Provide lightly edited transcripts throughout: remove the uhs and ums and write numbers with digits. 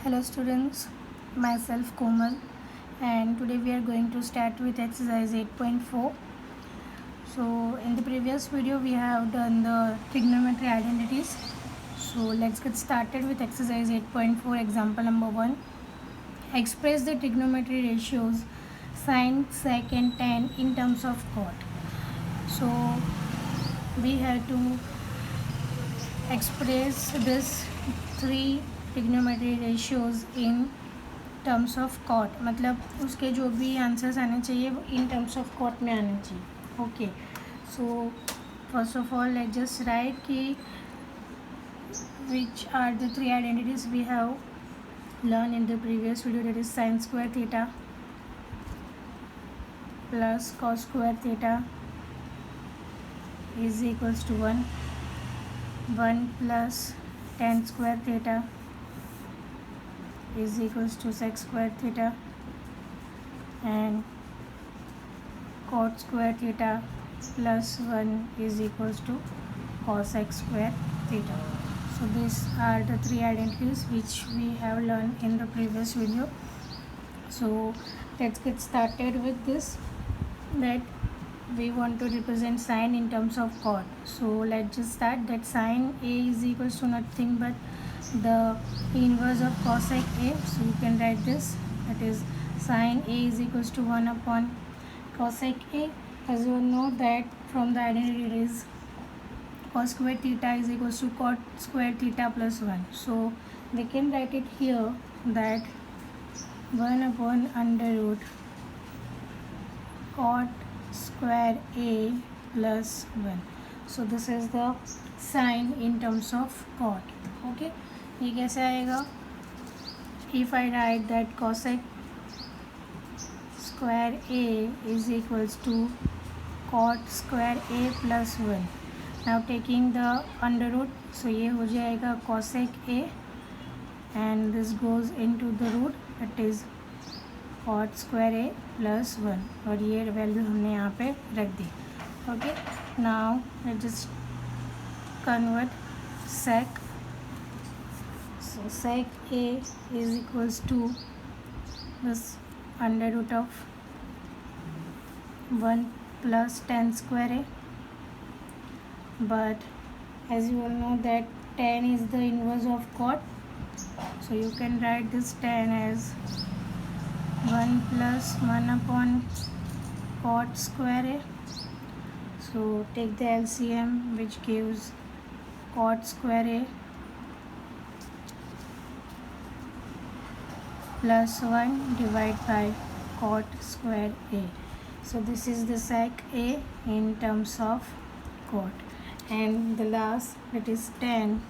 Hello students, myself Komal, and today we are going to start with exercise 8.4. So in the previous video we have done the trigonometry identities. So let's get started with exercise 8.4. Example number 1. Express the trigonometry ratios sine, sec and tan in terms of cot. So we have to express this three trigonometry ratios in terms of cot, मतलब उसके जो भी answers आने चाहिए वो इन terms of cot में आने चाहिए. Okay, so first of all let's just write कि which are the three identities we have learn in the previous video. That is sine square theta plus cos square theta is equals to 1 plus tan square theta is equals to sec square theta and cot square theta plus 1 is equals to cosec square theta. So these are the three identities which we have learned in the previous video. So let's get started with this, that we want to represent sine in terms of cot. So let's just start that sine A is equals to nothing but the inverse of cosec A. So you can write this, that is sine A is equals to 1 upon cosec A. As you know that from the identity it is cos square theta is equals to cot square theta plus 1. So we can write it here that 1 upon under root cot square A plus 1. So this is the sine in terms of cot. Okay, ये कैसे आएगा? If I write that cosec square A is equals to cot square A plus 1. Now taking the under root, so ये हो जाएगा cosec A and this goes into the root, that is cot square A plus 1, और ये value हमने यहाँ पे रख दी. Okay, now let's just convert sec. So sec A is equals to this under root of 1 plus tan square A, but as you all know that tan is the inverse of cot, so you can write this tan as 1 plus 1 upon cot square A. So take the LCM, which gives cot square A plus 1 divided by cot square A. So this is the sec A in terms of cot, and the last, that is tan,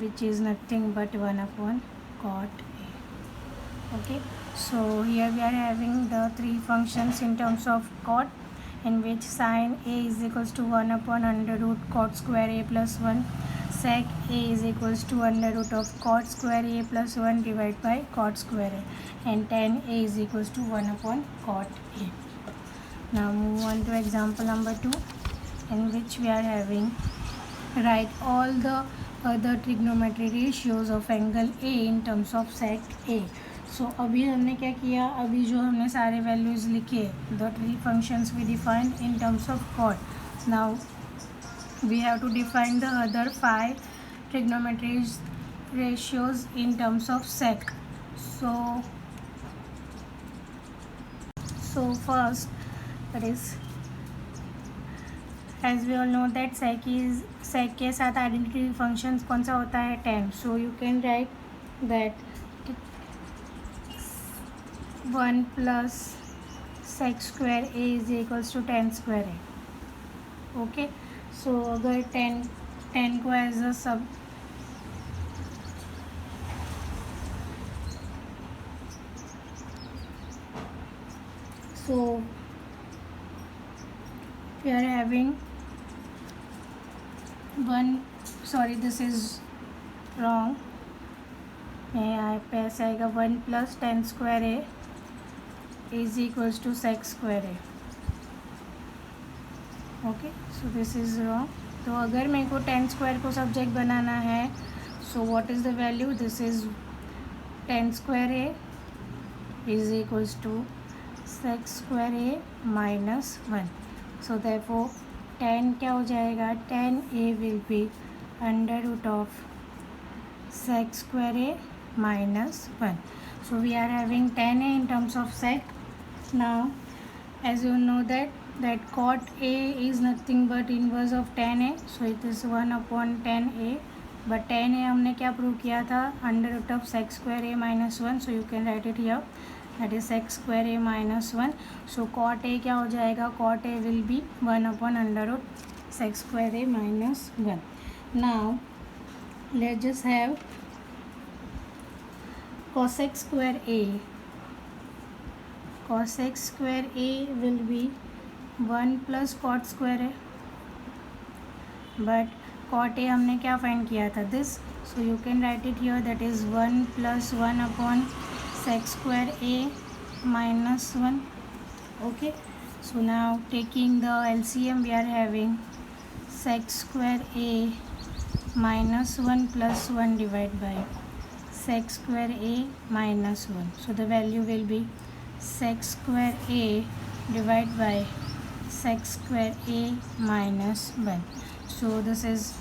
which is nothing but 1 upon cot A. Okay, so here we are having the three functions in terms of cot, in which sine A is equals to 1 upon under root cot square A plus 1, sec A is equals to under root of cot square A plus 1 divided by cot square A, and tan A is equals to 1 upon cot A. Now move on to example number 2, in which we are having write all the other trigonometry ratios of angle A in terms of sec A. सो अभी हमने क्या किया, अभी जो हमने सारे values लिखे, the three functions we defined in terms of cot. Now we have to define the other 5 trigonometry ratios in terms of sec. So first, that is as we all know that sec के साथ identity functions कौन सा होता है? tan. So you can write that 1 plus sec square A is equals to tan square A. Okay, so अगर tan को as a सब so we are having this is wrong. यहाँ पे ऐसा आएगा 1 plus tan square A is equals to sec square A. Okay, so this is wrong. तो अगर मेरे को tan स्क्वायर को सब्जेक्ट बनाना है, So what is the value? This is tan square a is equals to sec square a minus 1. So therefore tan क्या हो जाएगा? tan a will be under root of sec square a minus 1. So we are having tan a in terms of sec. Now as you know that cot a is nothing but inverse of tan a, so it is 1 upon tan a, but tan a हमने क्या prove किया था? Under root of sec square a minus 1. So you can write it here, that is sec square a minus 1. So cot a क्या हो जाएगा? cot a will be 1 upon under root sec square a minus 1. Now let's just have cosec square a. cosec square a will be 1 plus cot square a, but cot a हमने क्या find किया था? This. So you can right it here, that is 1 plus 1 upon sec square a minus 1. Okay, so now taking the LCM, we are having sec square a minus 1 plus 1 divided by sec square a minus 1. So the value will be sec square a divided by sec square a minus 1. So this is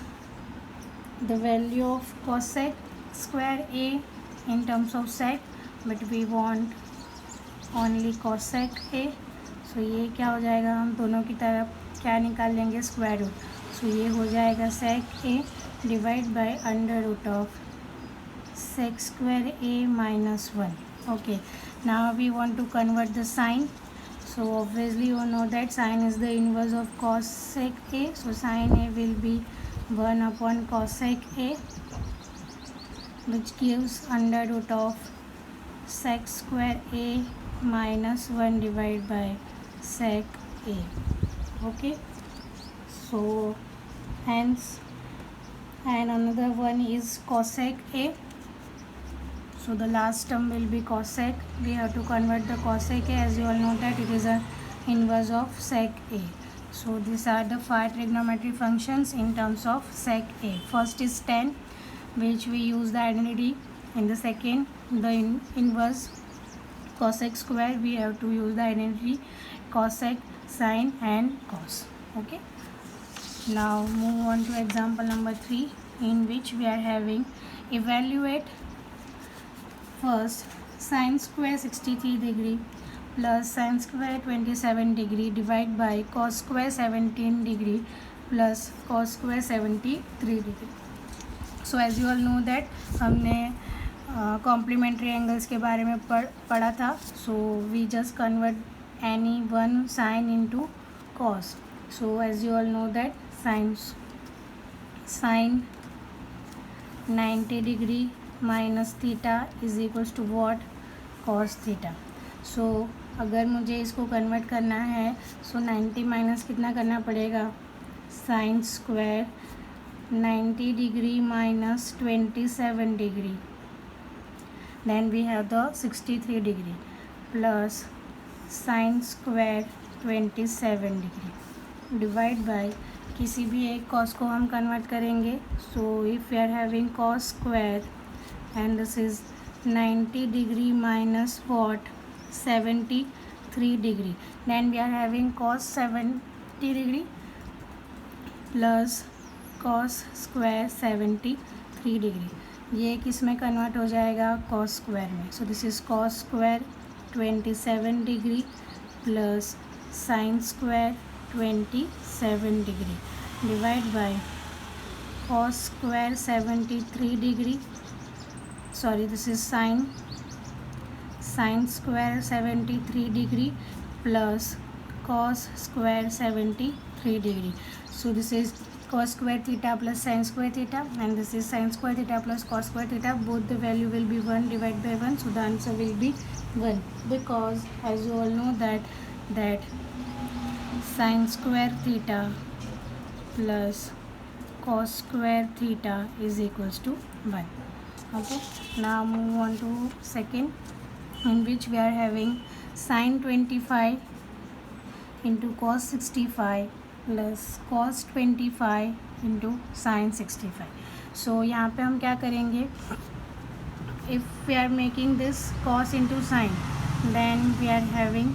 the value of cosec square a in terms of sec, but we want only cosec a. So ये क्या हो जाएगा? हम दोनों की तरफ क्या निकाल लेंगे? Square root. सो ये हो जाएगा sec a divide by under root of sec square a minus 1. Okay, now we want to convert the sign. So obviously you know that sin is the inverse of cosec a. So sin a will be 1 upon cosec a, which gives under root of sec square a minus 1 divided by sec a. Okay, so hence, and another one is cosec a. So the last term will be cosec. We have to convert the cosec a, as you all know that it is a inverse of sec a. So these are the 5 trigonometry functions in terms of sec a. First is tan, which we use the identity. In the second, the inverse cosec square, we have to use the identity cosec, sine and cos. Okay, now move on to example number 3, in which we are having evaluate first sin square 63 degree plus sin square 27 degree divide by cos square 17 degree plus cos square 73 degree. So as you all know that हमने complementary angles के बारे में पढ़ा था. So we just convert any one sine into cos. So as you all know that sine 90 degree minus theta is equals to what? Cos theta. So अगर मुझे इसको convert करना है, सो 90 माइनस कितना करना पड़ेगा? Sine square 90 degree minus 27 degree, then we have the 63 degree plus sin square 27 degree divide by किसी भी एक cos को हम convert करेंगे. so if we are having cos square and this is 90 degree minus what? 73 degree, then we are having cos 70 degree plus cos square 73 degree. ये किस में convert हो जाएगा? cos स्क्वायर में. So this is cos square 27 degree plus sin square 27 degree divide by cos square 73 degree. Sorry, this is sin square 73 degree plus cos square 73 degree. So this is cos square theta plus sin square theta, and this is sin square theta plus cos square theta. Both the value will be 1 divided by 1, so the answer will be 1, because as you all know that sin square theta plus cos square theta is equals to 1. Okay, now move on to second, in which we are having sin 25 into cos 65 plus cos 25 into sin 65. So यहाँ पे हम क्या करेंगे, if we are making this cos into sine, then we are having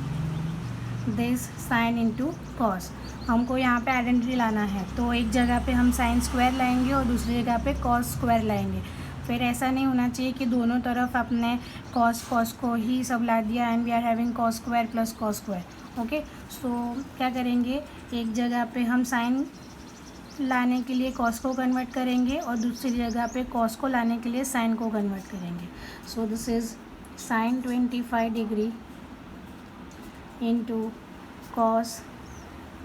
this sine into cos. हमको यहाँ पे identity लाना है, तो एक जगह पे हम साइन स्क्वायर लाएंगे और दूसरी जगह पे कॉस स्क्वायर लाएंगे। फिर ऐसा नहीं होना चाहिए कि दोनों तरफ अपने कॉस को ही सब ला दिया and we are having cos square plus cos square. Okay, so क्या करेंगे, एक जगह पे हम साइन लाने के लिए कॉस को कन्वर्ट करेंगे और दूसरी जगह पे कॉस को लाने के लिए साइन को कन्वर्ट करेंगे। So this is sine 25 degree into cos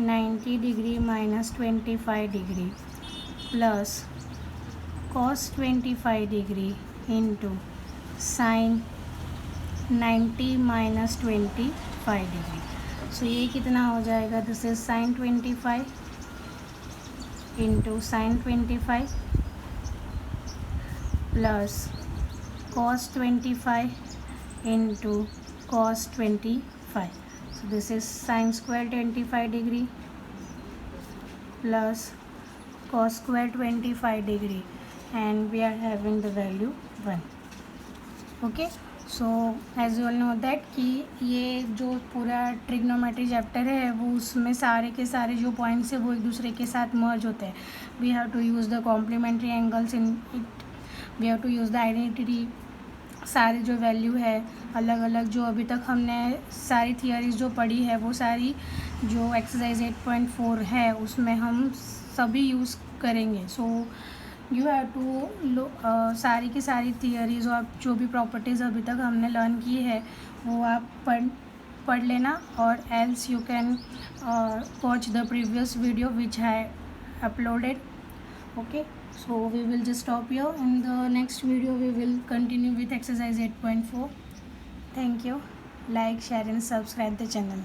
90 degree minus 25 degree plus cos 25 degree into sine 90 minus 25 degree. So ये कितना हो जाएगा, this is sine 25 into sine 25 प्लस cos 25 into cos 25। So this is sin square 25 degree plus cos square 25 degree and we are having the value 1. Okay, so as you all know that कि ये जो पूरा trigonometry chapter है वो उसमें सारे के सारे जो पॉइंट्स है वो एक दूसरे के साथ मर्ज होते हैं। We have to use the complementary angles in it, we have to use the identity, सारी जो वैल्यू है अलग अलग, जो अभी तक हमने सारी थियरीज जो पढ़ी है वो सारी जो एक्सरसाइज 8.4 है उसमें हम सभी यूज़ करेंगे। सो यू हैव टू सारी की सारी थियरीज और जो भी प्रॉपर्टीज़ अभी तक हमने लर्न की है वो आप पढ़ लेना, और else you can watch the previous video which है uploaded. Okay, so we will just stop here. In the next video we will continue with exercise 8.4. Thank you. Like, share and subscribe the channel.